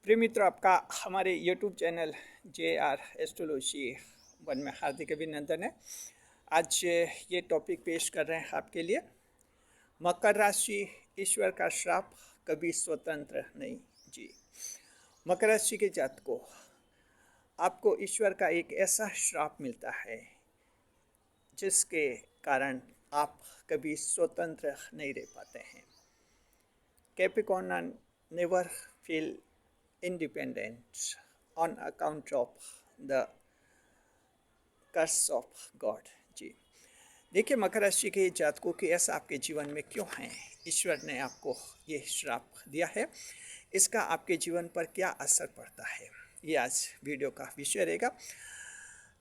प्रिय मित्रों, आपका हमारे YouTube channel JR astrology one में हार्दिक अभिनंदन है। आज ये टॉपिक पेश कर रहे हैं आपके लिए, मकर राशि, ईश्वर का श्राप, कभी स्वतंत्र नहीं। जी, मकर राशि के जातकों, आपको ईश्वर का एक ऐसा श्राप मिलता है जिसके कारण आप कभी स्वतंत्र नहीं रह पाते हैं। Capricorn never feel independent on account of the curse of God। जी देखिए, मकर राशि के जातकों के ऐसा आपके जीवन में क्यों है, ईश्वर ने आपको ये श्राप दिया है, इसका आपके जीवन पर क्या असर पड़ता है, ये आज वीडियो का विषय रहेगा।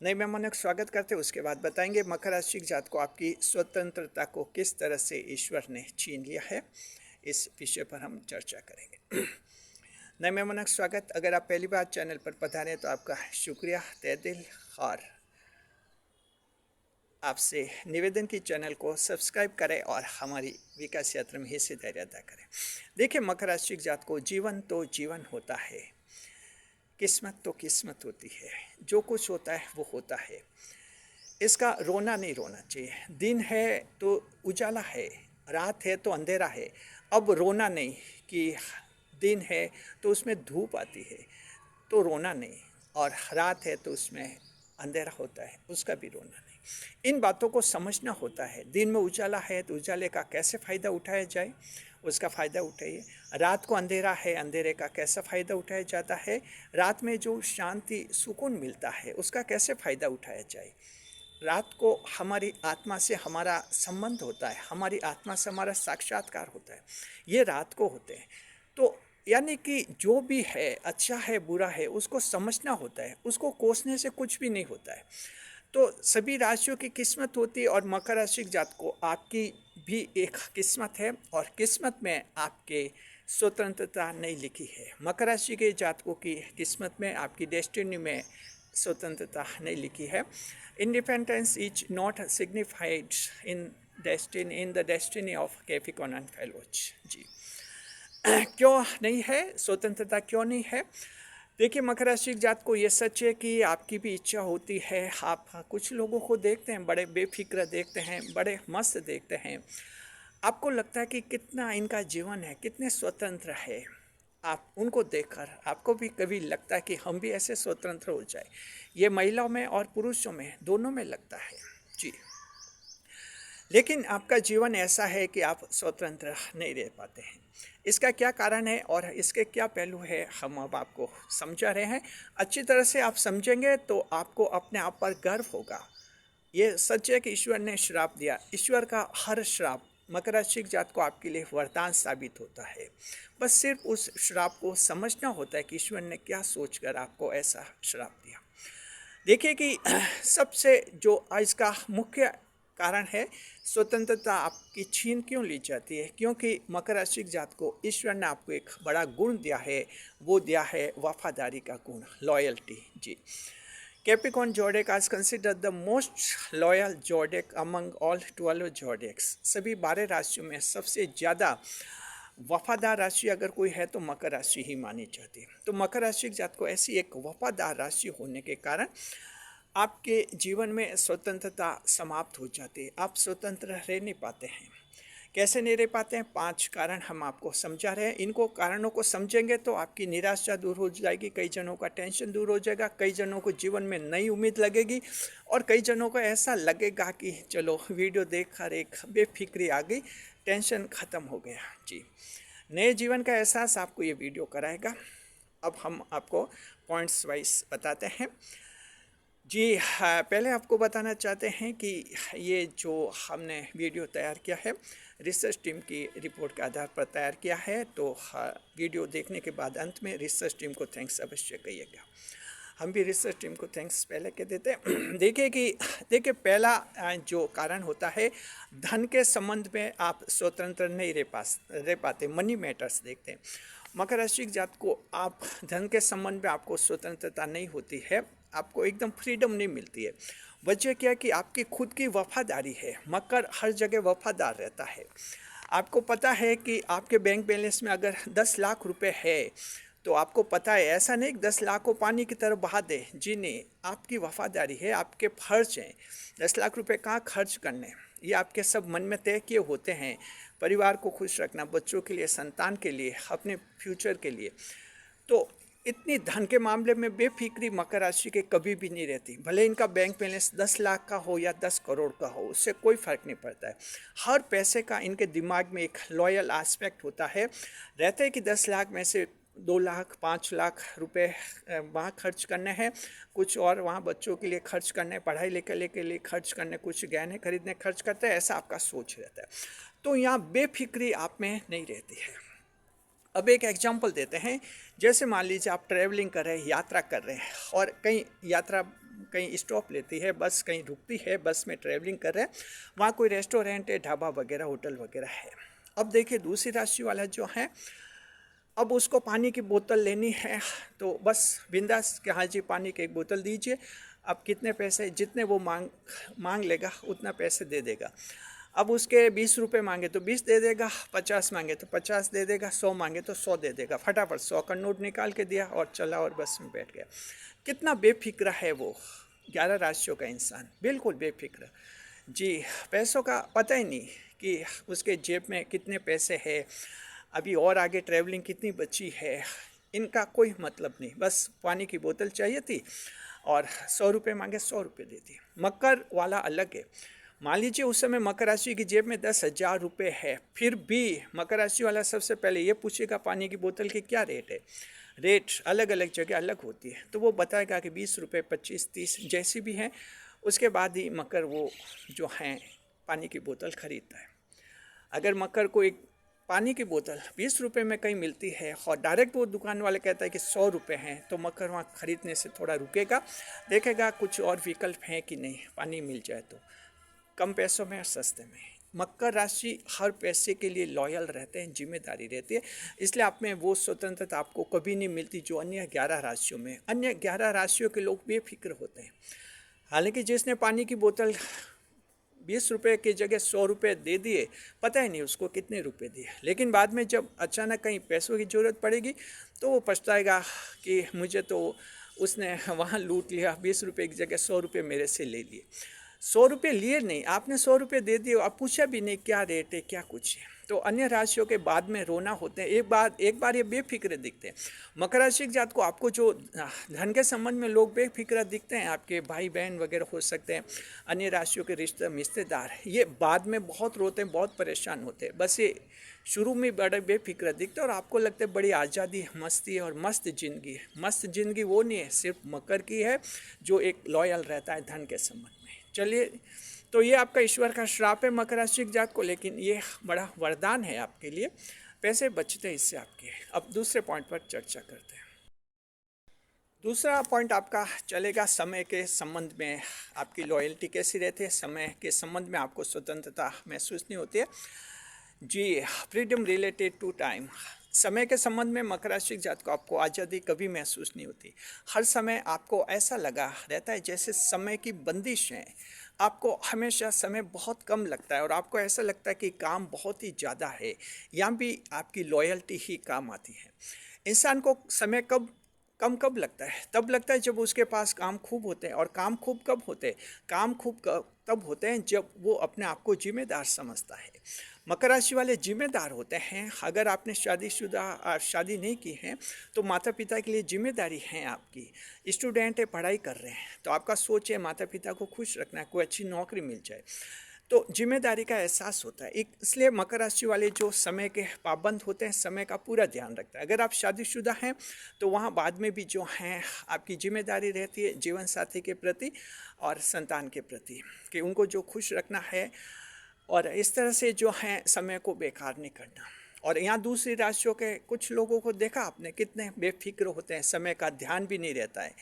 नए मेहमानों का स्वागत करते हैं, उसके बाद बताएंगे मकर राशि के जातकों आपकी स्वतंत्रता को किस तरह से ईश्वर ने छीन लिया है। इस विषय पर हम चर्चा करेंगे। नए मेहमानों का स्वागत। अगर आप पहली बार चैनल पर पधारे हैं तो आपका शुक्रिया तहे दिल, और आपसे निवेदन की चैनल को सब्सक्राइब करें और हमारी विकास यात्रा में हिस्सेदारी अदा करें। देखिए, मकर राशि के जातकों, जीवन तो जीवन होता है, किस्मत तो किस्मत होती है, जो कुछ होता है वो होता है। इसका रोना नहीं रोना चाहिए। दिन है तो उजाला है, रात है तो अंधेरा है। अब रोना नहीं कि दिन है तो उसमें धूप आती है तो रोना नहीं, और रात है तो उसमें अंधेरा होता है, उसका भी रोना नहीं। इन बातों को समझना होता है। दिन में उजाला है तो उजाले का कैसे फ़ायदा उठाया जाए, उसका फ़ायदा उठाइए। रात को अंधेरा है, अंधेरे का कैसा फ़ायदा उठाया जाता है। रात में जो शांति सुकून मिलता है उसका कैसे फ़ायदा उठाया जाए। रात को हमारी आत्मा से हमारा संबंध होता है, हमारी आत्मा से हमारा साक्षात्कार होता है, ये रात को होते हैं। तो यानी कि जो भी है, अच्छा है बुरा है, उसको समझना होता है, उसको कोसने से कुछ भी नहीं होता है। तो सभी राशियों की किस्मत होती है, और मकर राशि के जातकों आपकी भी एक किस्मत है, और किस्मत में आपके स्वतंत्रता नहीं लिखी है। मकर राशि के जातकों की किस्मत में, आपकी डेस्टिनी में स्वतंत्रता नहीं लिखी है। Independence is not signified in the destiny of Capricorn and fellows. जी, क्यों नहीं है स्वतंत्रता, क्यों नहीं है? देखिए, मकर राशि के जात को ये सच है कि आपकी भी इच्छा होती है। आप कुछ लोगों को देखते हैं, बड़े बेफिक्र देखते हैं, बड़े मस्त देखते हैं, आपको लगता है कि कितना इनका जीवन है, कितने स्वतंत्र है। आप उनको देखकर आपको भी कभी लगता है कि हम भी ऐसे स्वतंत्र हो जाए। ये महिलाओं में और पुरुषों में दोनों में लगता है। जी, लेकिन आपका जीवन ऐसा है कि आप स्वतंत्र नहीं रह पाते हैं। इसका क्या कारण है और इसके क्या पहलू है, हम अब आपको समझा रहे हैं। अच्छी तरह से आप समझेंगे तो आपको अपने आप पर गर्व होगा। ये सच है कि ईश्वर ने श्राप दिया। ईश्वर का हर श्राप मकर राशि के जात को आपके लिए वरदान साबित होता है। बस सिर्फ उस श्राप को समझना होता है कि ईश्वर ने क्या सोचकर आपको ऐसा श्राप दिया। देखिए कि सबसे जो इसका मुख्य कारण है, स्वतंत्रता आपकी छीन क्यों ली जाती है, क्योंकि मकर राशि के जात को ईश्वर ने आपको एक बड़ा गुण दिया है, वो दिया है वफादारी का गुण, लॉयल्टी। जी, कैप्रिकॉर्न जोडिएक आज consider the most loyal zodiac among all 12 zodiacs. सभी 12 राशियों में सबसे ज़्यादा वफादार राशि अगर कोई है तो मकर राशि ही मानी जाती है। तो मकर राशि के जात को ऐसी एक वफादार राशि होने के कारण आपके जीवन में स्वतंत्रता समाप्त हो जाती है। आप स्वतंत्र रह नहीं पाते हैं। कैसे नहीं रह पाते हैं? 5 कारण हम आपको समझा रहे हैं। इनको कारणों को समझेंगे तो आपकी निराशा दूर हो जाएगी, कई जनों का टेंशन दूर हो जाएगा, कई जनों को जीवन में नई उम्मीद लगेगी, और कई जनों को ऐसा लगेगा कि चलो वीडियो देखकर एक बेफिक्री आ गई, टेंशन ख़त्म हो गया। जी, नए जीवन का एहसास आपको ये वीडियो कराएगा। अब हम आपको पॉइंट्स वाइज बताते हैं। जी हाँ, पहले आपको बताना चाहते हैं कि ये जो हमने वीडियो तैयार किया है, रिसर्च टीम की रिपोर्ट के आधार पर तैयार किया है। तो वीडियो देखने के बाद अंत में रिसर्च टीम को थैंक्स अवश्य कहिएगा। हम भी रिसर्च टीम को थैंक्स पहले कह देते हैं। देखिए पहला जो कारण होता है, धन के संबंध में आप स्वतंत्र नहीं रह पाते, मनी मैटर्स देखते हैं। मकर राशि के जात को आप धन के संबंध में आपको स्वतंत्रता नहीं होती है, आपको एकदम फ्रीडम नहीं मिलती है। वजह क्या है कि आपकी खुद की वफादारी है। मकर हर जगह वफादार रहता है। आपको पता है कि आपके बैंक बैलेंस में अगर 10 लाख रुपए है तो आपको पता है, ऐसा नहीं कि 10 लाख को पानी की तरफ बहा दे। जी नहीं, आपकी वफादारी है, आपके फर्ज हैं। 10 लाख रुपए कहाँ खर्च करने, ये आपके सब मन में तय किए होते हैं। परिवार को खुश रखना, बच्चों के लिए, संतान के लिए, अपने फ्यूचर के लिए। तो इतनी धन के मामले में बेफिक्री मकर राशि के कभी भी नहीं रहती। भले इनका बैंक बैलेंस 10 लाख का हो या 10 करोड़ का हो, उससे कोई फ़र्क नहीं पड़ता है। हर पैसे का इनके दिमाग में एक लॉयल एस्पेक्ट होता है। रहता है कि 10 लाख में से 2 लाख 5 लाख रुपए वहाँ खर्च करने हैं, कुछ और वहाँ बच्चों के लिए खर्च करने, पढ़ाई लिखाई के लिए खर्च करने, कुछ गहने खरीदने खर्च करते हैं। ऐसा आपका सोच रहता है। तो यहाँ बेफिक्री आप में नहीं रहती है। अब एक एग्जांपल देते हैं। जैसे मान लीजिए आप ट्रैवलिंग कर रहे हैं, यात्रा कर रहे हैं, और कहीं यात्रा कहीं स्टॉप लेती है, बस कहीं रुकती है, बस में ट्रैवलिंग कर रहे हैं, वहाँ कोई रेस्टोरेंट है, ढाबा वगैरह, होटल वगैरह है। अब देखिए दूसरी राशि वाला जो है, अब उसको पानी की बोतल लेनी है, तो बस बिंदास कि हाँ जी पानी की एक बोतल दीजिए। अब कितने पैसे, जितने वो मांग लेगा उतना पैसे दे देगा। अब उसके 20 रुपये मांगे तो 20 दे देगा, 50 मांगे तो 50 दे देगा, 100 मांगे तो 100 दे देगा। फटाफट 100 का नोट निकाल के दिया और चला और बस में बैठ गया। कितना बेफिक्र है वो 11 राशियों का इंसान, बिल्कुल बेफिक्र। जी, पैसों का पता ही नहीं कि उसके जेब में कितने पैसे हैं, अभी और आगे ट्रैवलिंग कितनी बची है, इनका कोई मतलब नहीं। बस पानी की बोतल चाहिए थी और 100 रुपये मांगे, 100 रुपये दे दिए। मकर वाला अलग है। मान लीजिए उस समय मकर राशि की जेब में 10,000 रुपये है, फिर भी मकर राशि वाला सबसे पहले ये पूछेगा पानी की बोतल की क्या रेट है। रेट अलग अलग जगह अलग होती है, तो वो बताएगा कि 20 रुपये, 25, 30 जैसी भी हैं। उसके बाद ही मकर वो जो हैं पानी की बोतल खरीदता है। अगर मकर को एक पानी की बोतल 20 रुपये में कहीं मिलती है और डायरेक्ट वो दुकान वाले कहता है कि 100 रुपये हैं, तो मकर वहाँ ख़रीदने से थोड़ा रुकेगा, देखेगा कुछ और विकल्प हैं कि नहीं, पानी मिल जाए तो कम पैसों में और सस्ते में। मकर राशि हर पैसे के लिए लॉयल रहते हैं, जिम्मेदारी रहती है, इसलिए आप में वो स्वतंत्रता आपको कभी नहीं मिलती जो अन्य 11 राशियों में। अन्य 11 राशियों के लोग बेफिक्र होते हैं। हालांकि जिसने पानी की बोतल 20 रुपये की जगह 100 रुपये दे दिए, पता ही नहीं उसको कितने रुपए दिए, लेकिन बाद में जब अचानक कहीं पैसों की ज़रूरत पड़ेगी तो वो पछताएगा कि मुझे तो उसने वहाँ लूट लिया, 20 रुपये की जगह 100 रुपये मेरे से ले लिए। 100 रुपये लिए नहीं, आपने 100 रुपये दे दिए, आप पूछा भी नहीं क्या रेट है क्या कुछ है। तो अन्य राशियों के बाद में रोना होते हैं। एक बार ये बेफिक्र दिखते हैं। मकर राशि के जात को आपको जो धन के संबंध में लोग बेफिक्र दिखते हैं, आपके भाई बहन वगैरह हो सकते हैं, अन्य राशियों के रिश्तेदार, ये बाद में बहुत रोते हैं, बहुत परेशान होते हैं। बस ये शुरू में बड़े बेफिक्र दिखते हैं और आपको लगता है बड़ी आज़ादी, मस्ती है और मस्त ज़िंदगी है। मस्त ज़िंदगी वो नहीं है, सिर्फ मकर की है जो एक लॉयल रहता है धन के संबंध में। चलिए, तो ये आपका ईश्वर का श्राप है मकर राशि के जात को, लेकिन ये बड़ा वरदान है आपके लिए, पैसे बचते हैं इससे आपके। अब दूसरे पॉइंट पर चर्चा करते हैं। दूसरा पॉइंट आपका चलेगा समय के संबंध में आपकी लॉयल्टी कैसी रहती है, समय के संबंध में आपको स्वतंत्रता महसूस नहीं होती है। जी, फ्रीडम रिलेटेड टू टाइम। समय के संबंध में मकर राशि जात को आपको आज़ादी कभी महसूस नहीं होती। हर समय आपको ऐसा लगा रहता है जैसे समय की बंदिश है। आपको हमेशा समय बहुत कम लगता है और आपको ऐसा लगता है कि काम बहुत ही ज़्यादा है। यहाँ भी आपकी लॉयल्टी ही काम आती है। इंसान को समय कब लगता है? तब लगता है जब उसके पास काम खूब होते हैं। और काम खूब कब होते हैं? काम खूब तब होते हैं जब वो अपने आप को जिम्मेदार समझता है। मकर राशि वाले जिम्मेदार होते हैं। अगर आपने शादी नहीं की है तो माता पिता के लिए जिम्मेदारी है आपकी। स्टूडेंट है, पढ़ाई कर रहे हैं, तो आपका सोच है माता पिता को खुश रखना है, कोई अच्छी नौकरी मिल जाए, तो जिम्मेदारी का एहसास होता है। इसलिए मकर राशि वाले जो समय के पाबंद होते हैं, समय का पूरा ध्यान रखते हैं। अगर आप शादीशुदा हैं तो वहाँ बाद में भी जो हैं आपकी जिम्मेदारी रहती है जीवन साथी के प्रति और संतान के प्रति, कि उनको जो खुश रखना है और इस तरह से जो है समय को बेकार नहीं करना। और यहाँ दूसरी राशियों के कुछ लोगों को देखा आपने कितने बेफिक्र होते हैं, समय का ध्यान भी नहीं रहता है।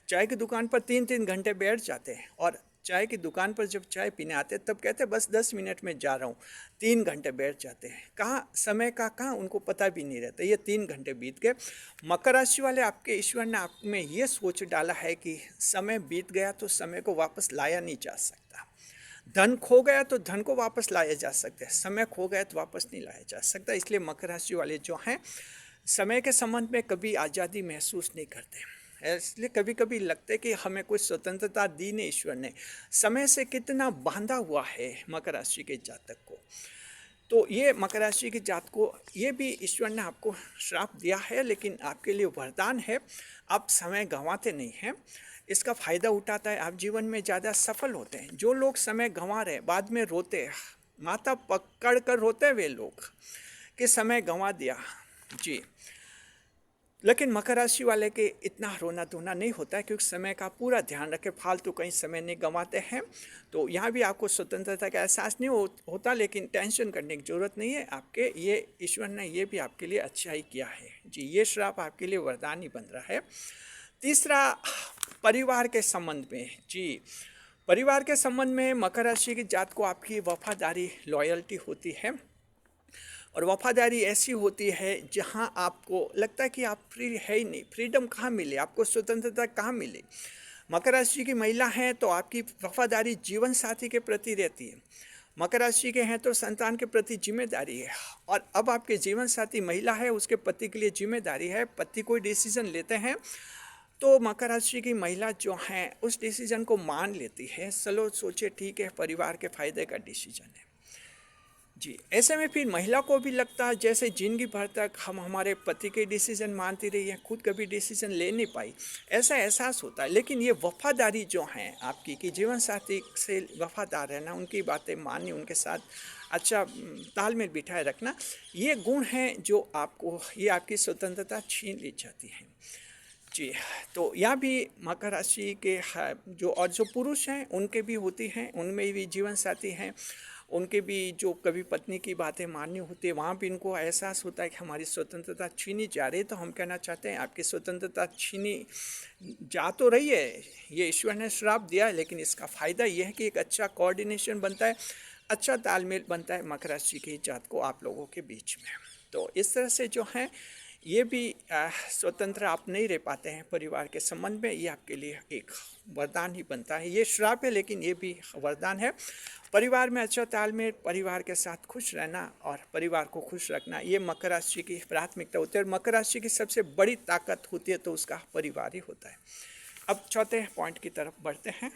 चाय की दुकान पर 3-3 घंटे बैठ जाते हैं और चाय की दुकान पर जब चाय पीने आते हैं तब कहते हैं बस 10 मिनट में जा रहा हूँ। 3 घंटे बैठ जाते हैं, कहाँ समय का कहाँ उनको पता भी नहीं रहता। ये 3 घंटे बीत गए। मकर राशि वाले आपके ईश्वर ने आप में ये सोच डाला है कि समय बीत गया तो समय को वापस लाया नहीं जा सकता। धन खो गया तो धन को वापस लाया जा सकता है, समय खो गया तो वापस नहीं लाया जा सकता। इसलिए मकर राशि वाले जो हैं समय के संबंध में कभी आज़ादी महसूस नहीं करते। इसलिए कभी कभी लगता है कि हमें कुछ स्वतंत्रता दी नहीं ईश्वर ने। समय से कितना बांधा हुआ है मकर राशि के जातक को। तो ये मकर राशि के जात को ये भी ईश्वर ने आपको श्राप दिया है, लेकिन आपके लिए वरदान है। आप समय गंवाते नहीं हैं, इसका फ़ायदा उठाता है, आप जीवन में ज़्यादा सफल होते हैं। जो लोग समय गंवा रहे बाद में रोते, माथा पकड़ कर रोते वे लोग कि समय गंवा दिया जी। लेकिन मकर राशि वाले के इतना रोना धोना नहीं होता है, क्योंकि समय का पूरा ध्यान रखे, फालतू कहीं समय नहीं गंवाते हैं। तो यहाँ भी आपको स्वतंत्रता का एहसास नहीं होता, लेकिन टेंशन करने की ज़रूरत नहीं है। आपके ये ईश्वर ने ये भी आपके लिए अच्छा ही किया है जी। ये श्राप आपके लिए वरदान ही बन रहा है। तीसरा, परिवार के संबंध में जी। परिवार के संबंध में मकर राशि की जात को आपकी वफादारी, लॉयल्टी होती है। और वफादारी ऐसी होती है जहां आपको लगता है कि आप फ्री है ही नहीं, फ्रीडम कहाँ मिले, आपको स्वतंत्रता कहाँ मिले। मकर राशि की महिला हैं तो आपकी वफादारी जीवन साथी के प्रति रहती है। मकर राशि के हैं तो संतान के प्रति जिम्मेदारी है। और अब आपके जीवन साथी महिला है, उसके पति के लिए जिम्मेदारी है। पति कोई डिसीजन लेते हैं तो मकर राशि की महिला जो हैं उस डिसीजन को मान लेती है। चलो सोचे ठीक है, परिवार के फायदे का डिसीजन है जी। ऐसे में फिर महिला को भी लगता है जैसे जिंदगी भर तक हम हमारे पति के डिसीजन मानती रही है, खुद कभी डिसीजन ले नहीं पाई, ऐसा एहसास होता है। लेकिन ये वफादारी जो है आपकी, कि जीवन साथी से वफादार रहना, उनकी बातें माननी, उनके साथ अच्छा तालमेल बिठाए रखना, ये गुण हैं जो आपको, ये आपकी स्वतंत्रता छीन ली जाती है जी। तो यहाँ भी मकर राशि के जो और जो पुरुष हैं उनके भी होती हैं, उनमें भी जीवन साथी हैं, उनके भी जो कभी पत्नी की बातें माननी होती है, वहाँ भी इनको एहसास होता है कि हमारी स्वतंत्रता छीनी जा रही है। तो हम कहना चाहते हैं आपकी स्वतंत्रता छीनी जा तो रही है, ये ईश्वर ने श्राप दिया है, लेकिन इसका फ़ायदा ये है कि एक अच्छा कोऑर्डिनेशन बनता है, अच्छा तालमेल बनता है मकर राशि की जात को आप लोगों के बीच में। तो इस तरह से जो है ये भी स्वतंत्र आप नहीं रह पाते हैं परिवार के संबंध में, ये आपके लिए एक वरदान ही बनता है। ये श्राप है लेकिन ये भी वरदान है। परिवार में अच्छा तालमेल, परिवार के साथ खुश रहना और परिवार को खुश रखना, ये मकर राशि की प्राथमिकता होती है। और मकर राशि की सबसे बड़ी ताकत होती है तो उसका परिवार ही होता है। अब चौथे पॉइंट की तरफ बढ़ते हैं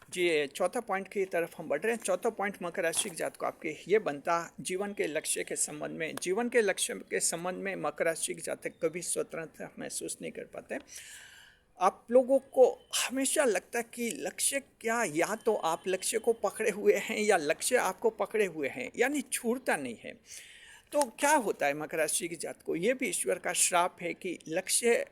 जी। चौथा पॉइंट की तरफ हम बढ़ रहे हैं। चौथा पॉइंट मकर राशि की जात को आपके ये बनता जीवन के लक्ष्य के संबंध में। जीवन के लक्ष्य के संबंध में मकर राशि की जातक कभी स्वतंत्रता महसूस नहीं कर पाते। आप लोगों को हमेशा लगता है कि लक्ष्य क्या, या तो आप लक्ष्य को पकड़े हुए हैं या लक्ष्य आपको पकड़े हुए हैं, यानी छूटता नहीं है। तो क्या होता है मकर राशि की जात को, ये भी ईश्वर का श्राप है कि लक्ष्य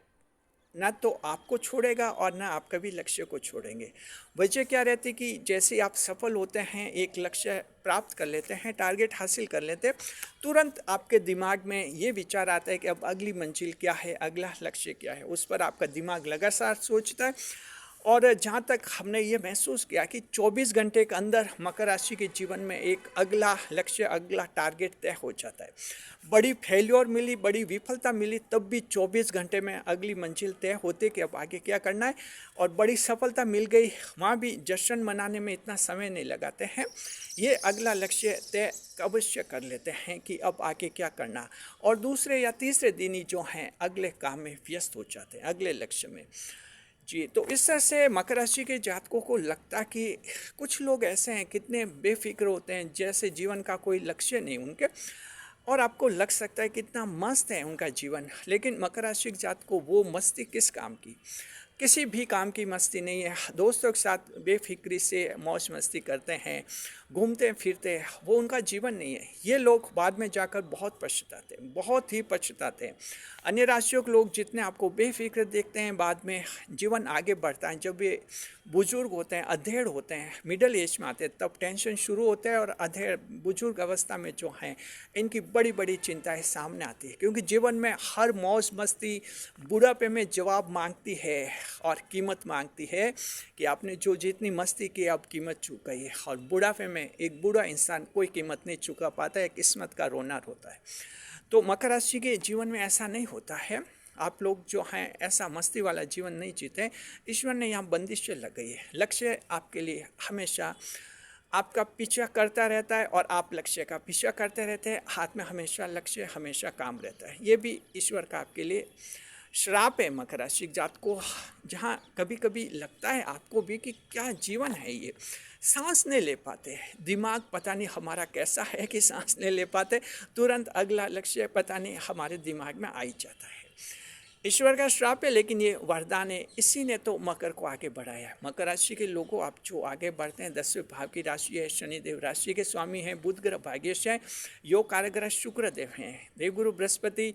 ना तो आपको छोड़ेगा और ना आप कभी लक्ष्य को छोड़ेंगे। वजह क्या रहती कि जैसे आप सफल होते हैं, एक लक्ष्य प्राप्त कर लेते हैं, टारगेट हासिल कर लेते हैं, तुरंत आपके दिमाग में ये विचार आता है कि अब अगली मंजिल क्या है, अगला लक्ष्य क्या है। उस पर आपका दिमाग लगातार सोचता है। और जहाँ तक हमने ये महसूस किया कि 24 घंटे के अंदर मकर राशि के जीवन में एक अगला लक्ष्य, अगला टारगेट तय हो जाता है। बड़ी फेल्योर मिली, बड़ी विफलता मिली, तब भी 24 घंटे में अगली मंजिल तय होती कि अब आगे क्या करना है। और बड़ी सफलता मिल गई, वहाँ भी जश्न मनाने में इतना समय नहीं लगाते हैं, ये अगला लक्ष्य तय अवश्य कर लेते हैं कि अब आगे क्या करना। और दूसरे या तीसरे दिन ही जो हैं अगले काम में व्यस्त हो जाते हैं, अगले लक्ष्य में जी। तो इस तरह से मकर राशि के जातकों को लगता कि कुछ लोग ऐसे हैं, कितने बेफिक्र होते हैं, जैसे जीवन का कोई लक्ष्य नहीं उनके। और आपको लग सकता है कितना मस्त है उनका जीवन, लेकिन मकर राशि के जात को वो मस्ती किस काम की, किसी भी काम की मस्ती नहीं है। दोस्तों के साथ बेफिक्री से मौज मस्ती करते हैं, घूमते फिरते हैं, वो उनका जीवन नहीं है। ये लोग बाद में जाकर बहुत पछताते हैं, बहुत ही पछताते हैं। अन्य राशियों के लोग जितने आपको बेफिक्र देखते हैं, बाद में जीवन आगे बढ़ता है। जब ये बुजुर्ग होते हैं, अधेड़ होते हैं, मिडिल एज में आते हैं, तब टेंशन शुरू होता है। और अधेड़ बुजुर्ग अवस्था में जो हैं इनकी बड़ी बड़ी चिंताएं सामने आती है, क्योंकि जीवन में हर मौज मस्ती बुढ़ापे में जवाब मांगती है और कीमत मांगती है कि आपने जो जितनी मस्ती की अब कीमत चुकाई है। और बुढ़ापे में एक बूढ़ा इंसान कोई कीमत नहीं चुका पाता है, किस्मत का रोना रोता है। तो मकर राशि के जीवन में ऐसा नहीं होता है। आप लोग जो हैं ऐसा मस्ती वाला जीवन नहीं जीते। ईश्वर ने यहाँ बंदिशें लगाई है। लक्ष्य आपके लिए हमेशा आपका पीछा करता रहता है और आप लक्ष्य का पीछा करते रहते हैं। हाथ में हमेशा लक्ष्य, हमेशा काम रहता है। ये भी ईश्वर का आपके लिए श्राप है मकर राशि जात को, जहाँ कभी कभी लगता है आपको भी कि क्या जीवन है ये, सांस नहीं ले पाते, दिमाग पता नहीं हमारा कैसा है कि सांस नहीं ले पाते, तुरंत अगला लक्ष्य पता नहीं हमारे दिमाग में आ ही जाता है। ईश्वर का श्राप है, लेकिन ये वरदान है। इसी ने तो मकर को आगे बढ़ाया है। मकर राशि के लोगों, आप जो आगे बढ़ते हैं, 10वें भाव की राशि है, शनिदेव राशि के स्वामी हैं, बुध ग्रह भाग्यश है, योग कारक शुक्र देव हैं, देवगुरु बृहस्पति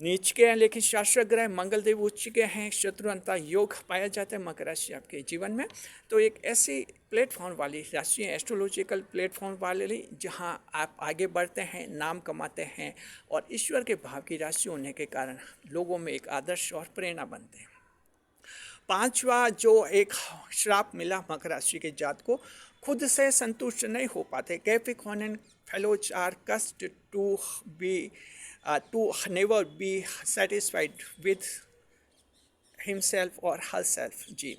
नीच के हैं, लेकिन शास्त्र ग्रह मंगल देव उच्च के हैं, शत्रुअंता योग पाया जाता है मकर राशि आपके जीवन में। तो एक ऐसी प्लेटफॉर्म वाली राशि है, एस्ट्रोलॉजिकल प्लेटफॉर्म वाली, जहां आप आगे बढ़ते हैं, नाम कमाते हैं, और ईश्वर के भाव की राशि होने के कारण लोगों में एक आदर्श और प्रेरणा बनते हैं। पांचवा जो एक श्राप मिला मकर राशि के जात को, खुद से संतुष्ट नहीं हो पाते। Capricorn fellows are cursed to be to never be satisfied with himself or herself। जी,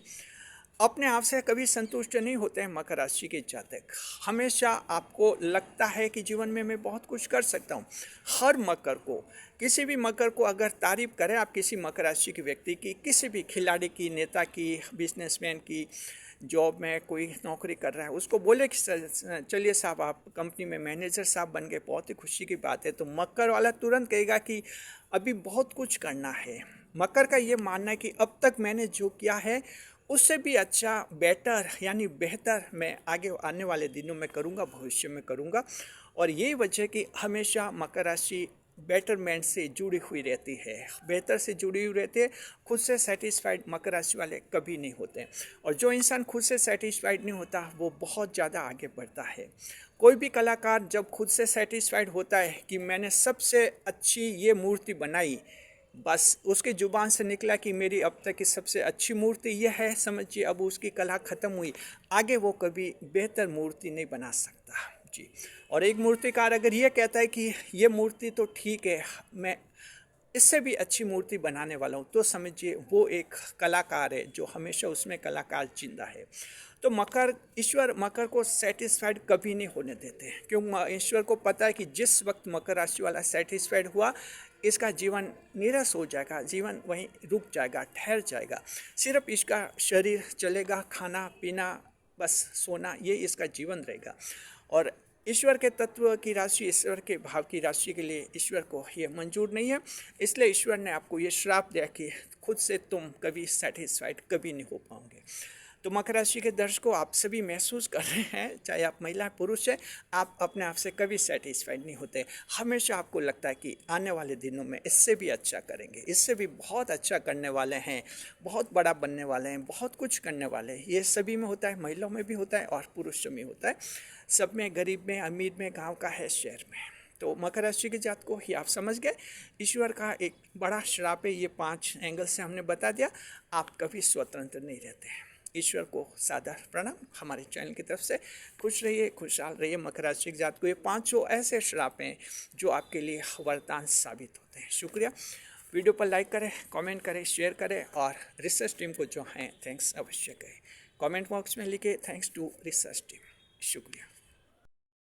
अपने आप से कभी संतुष्ट नहीं होते हैं मकर राशि के जातक। हमेशा आपको लगता है कि जीवन में मैं बहुत कुछ कर सकता हूँ। हर मकर को, किसी भी मकर को अगर तारीफ करें आप किसी मकर राशि के व्यक्ति की, किसी भी खिलाड़ी की, नेता की, बिजनेसमैन की, जॉब में कोई नौकरी कर रहा है, उसको बोले कि चलिए साहब आप कंपनी में मैनेजर साहब बन गए, बहुत ही खुशी की बात है, तो मकर वाला तुरंत कहेगा कि अभी बहुत कुछ करना है। मकर का ये मानना है कि अब तक मैंने जो किया है उससे भी अच्छा, बेटर यानी बेहतर मैं आगे आने वाले दिनों में करूँगा, भविष्य में करूँगा। और यही वजह कि हमेशा मकर राशि बेटरमेंट से जुड़ी हुई रहती है, बेहतर से जुड़ी हुई रहती है। खुद से सेटिस्फाइड मकर राशि वाले कभी नहीं होते, और जो इंसान खुद से सेटिस्फाइड नहीं होता वो बहुत ज़्यादा आगे बढ़ता है। कोई भी कलाकार जब खुद से सेटिस्फाइड होता है कि मैंने सबसे अच्छी ये मूर्ति बनाई, बस उसकी ज़ुबान से निकला कि मेरी अब तक की सबसे अच्छी मूर्ति यह है, समझिए अब उसकी कला ख़त्म हुई, आगे वो कभी बेहतर मूर्ति नहीं बना सकता। जी, और एक मूर्तिकार अगर ये कहता है कि ये मूर्ति तो ठीक है, मैं इससे भी अच्छी मूर्ति बनाने वाला हूँ, तो समझिए वो एक कलाकार है जो हमेशा उसमें कलाकार जिंदा है। तो मकर, ईश्वर मकर को सेटिस्फाइड कभी नहीं होने देते, क्योंकि ईश्वर को पता है कि जिस वक्त मकर राशि वाला सेटिस्फाइड हुआ, इसका जीवन नीरस हो जाएगा, जीवन वहीं रुक जाएगा, ठहर जाएगा, सिर्फ इसका शरीर चलेगा, खाना पीना, बस सोना, ये इसका जीवन रहेगा। और ईश्वर के तत्व की राशि, ईश्वर के भाव की राशि के लिए ईश्वर को ये मंजूर नहीं है, इसलिए ईश्वर ने आपको ये श्राप दिया कि खुद से तुम कभी सेटिस्फाइड कभी नहीं हो पाओगे। तो मकर राशि के दर्शकों, आप सभी महसूस कर रहे हैं, चाहे आप महिला पुरुष है, आप अपने आप से कभी सेटिस्फाइड नहीं होते। हमेशा आपको लगता है कि आने वाले दिनों में इससे भी अच्छा करेंगे, इससे भी बहुत अच्छा करने वाले हैं, बहुत बड़ा बनने वाले हैं, बहुत कुछ करने वाले हैं। ये सभी में होता है, महिलाओं में भी होता है और पुरुषों में होता है, सब में, गरीब में, अमीर में, गाँव का है, शहर में। तो मकर राशि के जात को ही आप समझ गए, ईश्वर का एक बड़ा श्राप है। ये 5 एंगल से हमने बता दिया, आप कभी स्वतंत्र नहीं रहते हैं। ईश्वर को सादर प्रणाम हमारे चैनल की तरफ से। खुश रहिए, खुशहाल रहिए। मकर राशि के जात को ये 5 ऐसे श्राप हैं जो आपके लिए वरदान साबित होते हैं। शुक्रिया। वीडियो पर लाइक करें, कमेंट करें, शेयर करें, और रिसर्च टीम को जो हैं थैंक्स अवश्य करें। कमेंट बॉक्स में लिखे थैंक्स टू रिसर्च टीम। शुक्रिया।